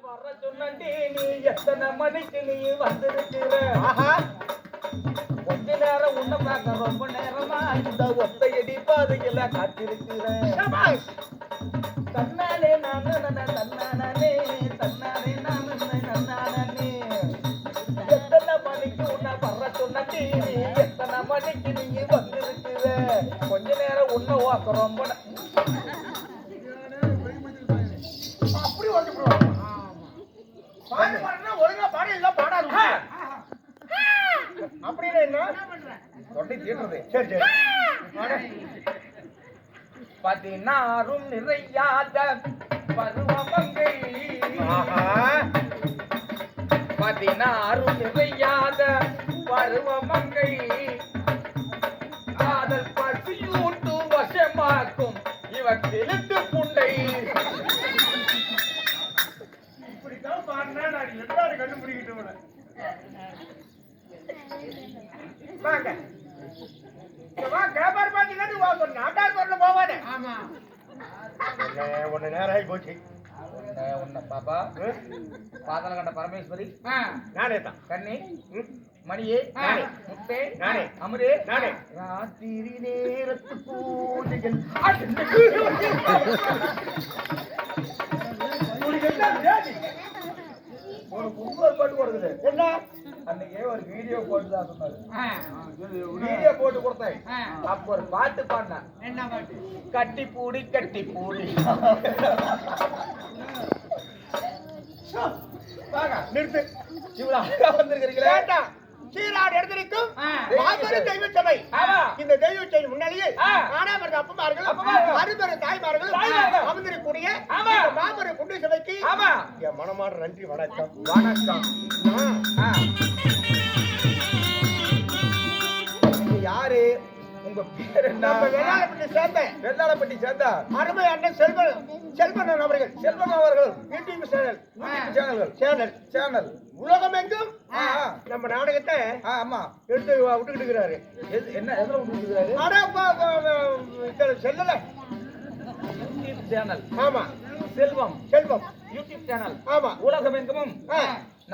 வர சொன்னி நீ எத்தனை மணிக்கு நீ வந்திருக்கிற? கொஞ்ச நேரம் உன்னை பார்க்க ரொம்ப நேரமா இந்த ஒத்தையடி பாதையில காத்திருக்கிறேன். தன்னாலே நானே தன்னானே தன்னானே நானே எத்தனை மணிக்கு உன்னை வர சொன்னி நீ எத்தனை மணிக்கு நீ வந்திருக்கிற? கொஞ்ச நேரம் உன்னை வாக்க ரொம்ப அப்படி வந்து பாடு பாடுனா ஒழுங்கா பாடு இல்ல பாடாது. அப்படின்னு என்ன தொண்டை தீட்டுறது. சரி சரி. பதினாறும் நிறையாத பருவமங்கை, 16 நிறையாத பருவமங்கை, காதல் பசியூட்டு வசமாக்கும் இவன் எழுத்து புண்டை. இப்படித்தான் பாடினா நான் எல்லாரும் கண்டுபிடிக்கிட்டு வாங்க கேபார் பாத்தீங்கன்னா நாட்டார் பொருள் போவானே. ஆமா ஒன்னு நேரம் ஆகி போச்சு. உன்ன பாப்பா பாதல கண்ட பரமேஸ்வரி நானே தான். கண்ணி மணியே முட்டே நானே, அமுதே நானே. ராத்திரி நேரத்து பூஜைகள் ஒரு கும்பல் பாட்டு கொடுக்குது. என்ன அன்னைக்கே ஒரு வீடியோ போட்டுதான் சொன்னாரு. வீடியோ போட்டு கொடுத்தேன். அப்ப ஒரு பாட்டு பாடினேன். என்ன பாட்டு? கட்டி பூடி கட்டி பூடி. நிறுத்து. இவ்வளவு அழகா வந்திருக்கிறீங்களே. சீராடு எடுத்திருக்கும் மாபெரும் தெய்வ சபை. இந்த தெய்வ சபை முன்னாலேயே ஆனாமர் அப்பமார்கள் அருந்தரும் தாய்மார்கள் அமர்ந்திருக்கக்கூடிய மாபெரும் குண்டு சபைக்கு என் மனமார்ந்த நன்றி வணக்கம். வணக்கம். யாரு உங்க பேர் என்ன? வெள்ளாளப்பட்டி சேர்ந்தேன். வெள்ளாளப்பட்டி சேர்ந்தா அருமை அண்ணன் செல்வன் அவர்கள். செல்வன் அவர்கள் யூடியூப் சேனல் உலகம் எங்கும் நம்ம நாடகத்தை ஆமா எடுத்து விட்டுக்கிட்டு இருக்கிறாரு. என்ன எதுல விட்டுருக்காரு? செல்லல யூடியூப் சேனல். ஆமா செல்வம் யூடியூப் சேனல். ஆமா உலகம் எங்கும்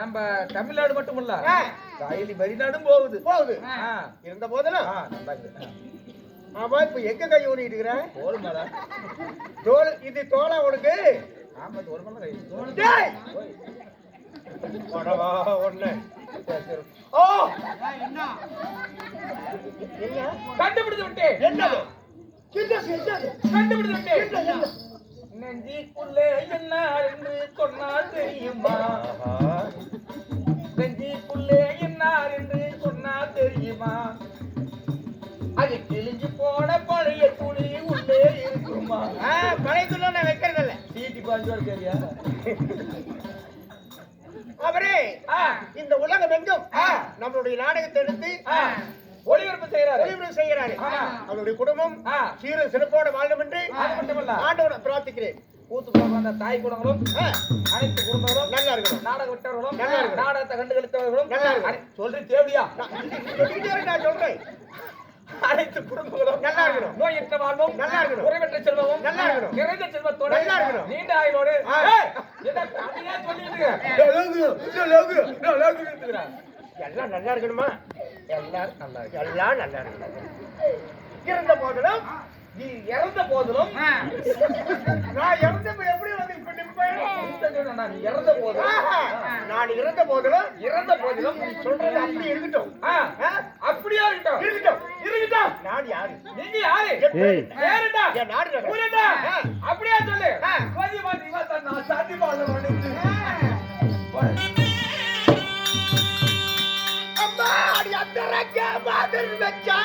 நம்ம தமிழ்நாடு மட்டும் இல்ல காயலி வெளிநாடும் போகுது. இருந்த போதெல்லாம் ஆமா இப்ப எங்க கை ஊறிட்டு இருக்கிற? தோல் மேல தோல். இது தோலா உனக்கு? ஆமா தோல் மேல கை. ஒண்ணு கண்டுபிடித்து விட்டேன். என்னது? கண்டுபிடித்து விட்டேன். நெஞ்சிக்குள்ளே என்ன என்று சொன்னால் தெரியுமா? நெஞ்சிக்குள்ளே என்ன என்று சொன்னால் தெரியுமா? அது கிழிஞ்சு போன பழைய துணி உள்ளே இருக்குமா? பழைய துணி நான் வைக்கிறதில்ல. சீட்டி பாஞ்சு தெரியா? அவரே இந்த உலகம் எங்கும் நம்மளுடைய நாடகத்தை எடுத்து ஒளிபரப்பு செய்கிறாரு. அவருடைய குடும்பம் சீர சிறப்போட வாழணும் என்று ஆண்டவனை பிரார்த்திக்கிறேன். கூத்து தாய் குடும்பங்களும் அனைத்து குடும்பங்களும் நல்லா இருக்கணும். நாடக விட்டவர்களும் நல்லா இருக்கணும். நாடகத்தை கண்டு கழித்தவர்களும் நல்லா இருக்கணும். சொல்றேன் தேவையா? நான் சொல்றேன் அனைத்து குடும்பங்களும் நல்லா இருக்கணும். நோயற்ற வாழ்வும் நல்லா இருக்கணும். குறைவற்ற செல்வமும் நல்லா இருக்கணும். நிறைந்த செல்வத்தோட நல்லா இருக்கணும். நீண்ட ஆயுளோடு எல்லாம் நல்லா இருக்கணுமா? எல்லாம் நல்லா இருக்கணும். இருந்த போதிலும் நீ இறந்த போதிலும் நான் இறந்த எப்படி வந்து இப்ப நான் இறந்த போதிலும் நீ சொல்றது அப்படி இருக்கட்டும். அப்படியே இருக்கட்டும். நான் யாரு? நீங்க யாரு? பேருடா? என் நாடு ஊருடா? அப்படியே சொல்லு. கோதி மாத்தி நான் சாத்தி பாடல அம்மா அடி அத்தரக்க மாதிரி வச்சா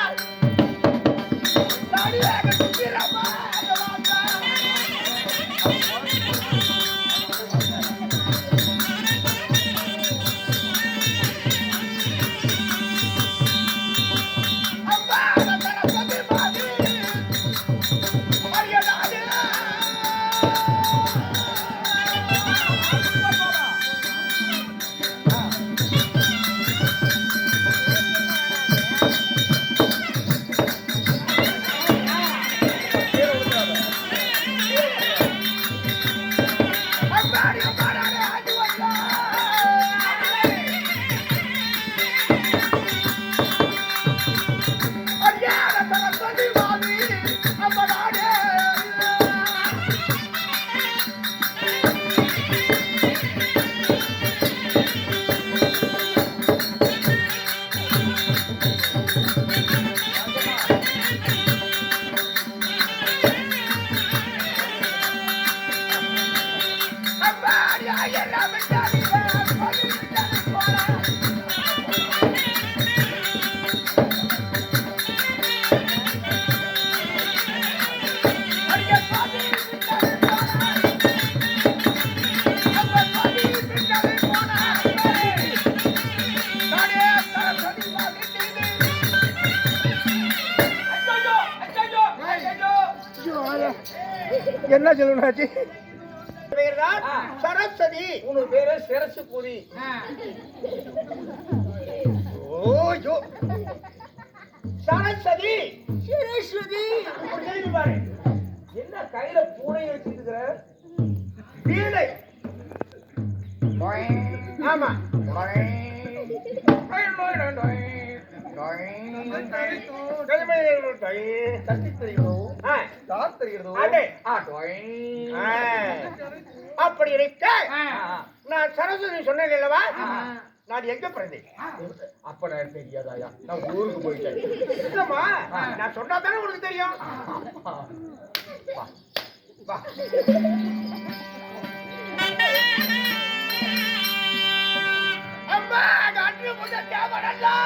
என்ன சொல்லணும்னாச்சு சரஸ்வதி. உனக்கு பேரு சிரசு பூரி. ஓயோ சரஸ்வதி. சரஸ்வதி பாரு, என்ன கையில பூனை வச்சிட்டு இருக்கிற? வீணை. ஆமா அப்படி இருக்க நான் சரஸ்வதி சொன்னேன் அல்லவா, நான் எங்க பிறந்தேன்? அப்ப நான் தெரியாதாயா? நான் ஊருக்கு போயிட்டேன். இல்லம்மா, நான் சொன்னா தானே உனக்கு தெரியும். அம்மா காற்று முதல் தேவனல்லா.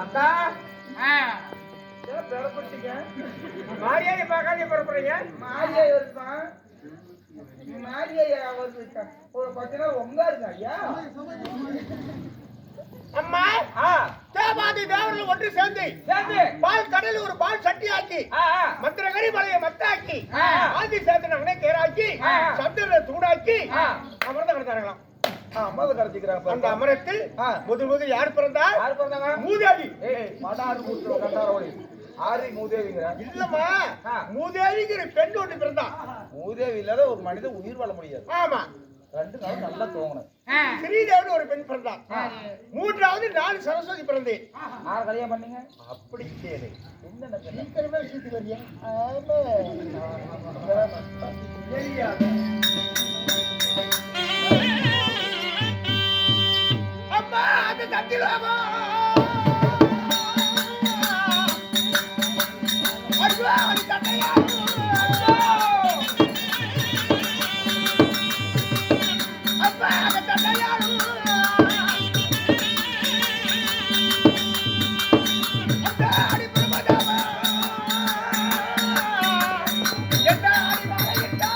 அக்கா மாரியாதை பார்க்காதே புறப்படுறீங்க. மாரியா இருப்பான். மாரியா வருது. பார்த்தீங்கன்னா உங்க இருக்கு ஐயா. அம்மா தேவாதி தேவர்கள் ஒன்று சேர்ந்து பால் கடல் ஒரு பால் சட்டி ஆக்கி மந்திரகரி மலையை மத்தாக்கி ஆதி சேத்தனவனை கேராக்கி சந்திரனை தூடாக்கி அமர்ந்த கிடந்தாங்களாம். அம்மாவை கரைச்சிக்கிறாங்க. அந்த அமரத்தில் முதல் யார் பிறந்தா? யார் பிறந்தாங்க? மூதேவி. மடாறு மூத்து கண்டாரோடி ஆரி மூதேவிங்கிற. இல்லம்மா, மூதேவிங்கிற பெண் ஒன்று பிறந்தா. மூதேவி இல்லாத ஒரு மனிதன் உயிர் வாழ முடியாது. ஆமா, 2 நாள் நல்லா தூங்கணும். ஸ்ரீதேவன் ஒரு பெண் பிறந்தா. மூன்றாவது நான் சரஸ்வதி பிறந்தேன். யார் கல்யாணம் பண்ணீங்க? அப்படி கேளு. என்ன சீக்கிரமா சீட்டு வரியா? அம்மா அது தட்டிலாமா? அம்மா அது தட்டையா? அப்பா அது தட்டையா? அடி பிரபதாமா என்ன அடி வாங்கிட்டா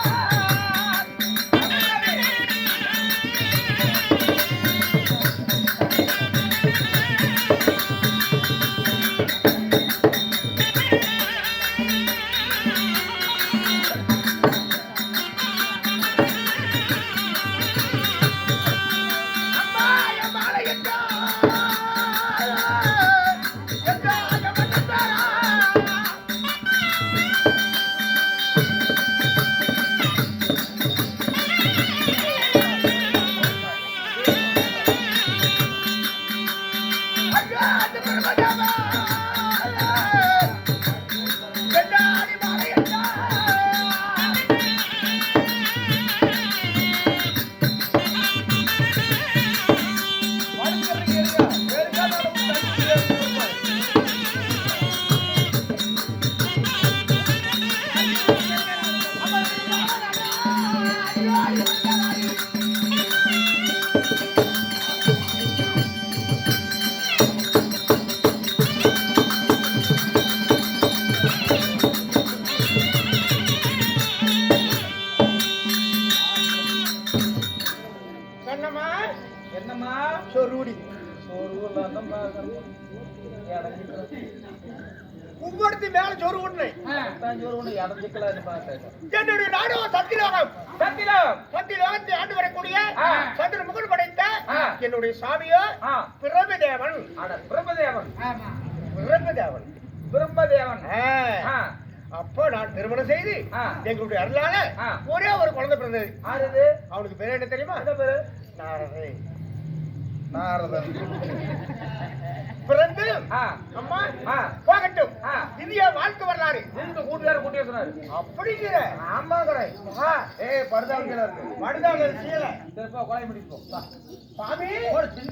என்னம்மா சொருடி சோறுலாம் பார்க்கணும் உவ்வடுத்து மேல சோறு ஊட்டினேன் சோறு ஒண்ணு இடஞ்சிக்கலான்னு பார்த்தேன். என்னுடைய நாடு சத்திலோகம் சத்திலம் சத்திலோகத்தை ஆண்டு வரக்கூடிய சந்திர முகன் படைத்த என்னுடைய சாமியோ பிரம்மதேவன். பிரம்மதேவன் பிரம்மதேவன் பிரம்மதேவன். அப்போ நான் திருமணம் செய்து எங்களுடைய அருளால ஒரே ஒரு குழந்தை பிறந்தது. ஆறுது அவனுக்கு பேர் என்ன தெரியுமா? என்ன பேரு? நாரதன். நாரதன் பிறந்து அம்மா போகட்டும். இந்தியா வாழ்க்கை வரலாறு இந்த கூட்டுக்கார கூட்டி சொன்னாரு. அப்படிங்கிற ஆமாங்கிற படுதாங்க இருக்கு. படுதாங்க சீலை திருப்பா கொலை முடிப்போம். சாமி ஒரு சின்ன